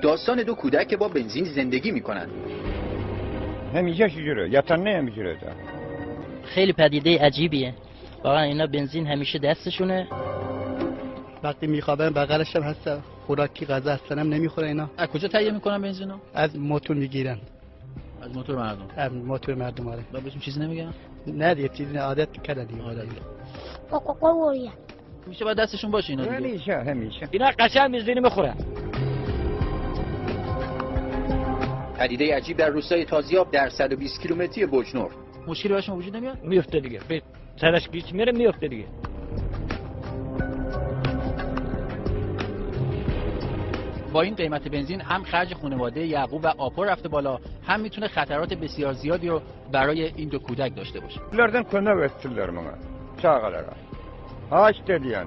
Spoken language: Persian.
داستان دو کودک که با بنزین زندگی میکنند. همیشه شجره یتن نه همیشه خیلی پدیده عجیبیه واقعا. اینا بنزین همیشه دستشونه، وقتی میخوابن بغلش هم هست، خوراکی غذا اصلا هم نمیخوره. اینا از کجا تهیه میکنن بنزینو؟ از موتور میگیرن. از موتور مردم؟ از موتور مردم. آره. بعد بهشون چیزی نمیگن؟ نه دیگه چیزی عادت کردن دیگه. میشه بعد دستشون باشه اینا دیگه. همیشه اینا قشنگ بنزین میخورن. پدیده عجیب در روستای تازیاب در 120 کیلومتری بجنورد. مشکلی براشون وجود نمیاد؟ میفته دیگه، به سرش گیج میره میفته دیگه. با این قیمت بنزین هم خرج خانواده یعقوب و آپور رفته بالا، هم میتونه خطرات بسیار زیادی رو برای این دو کودک داشته باشه. Bunlardan konu vestirler bana. Çağalara. Ağaç dediyen.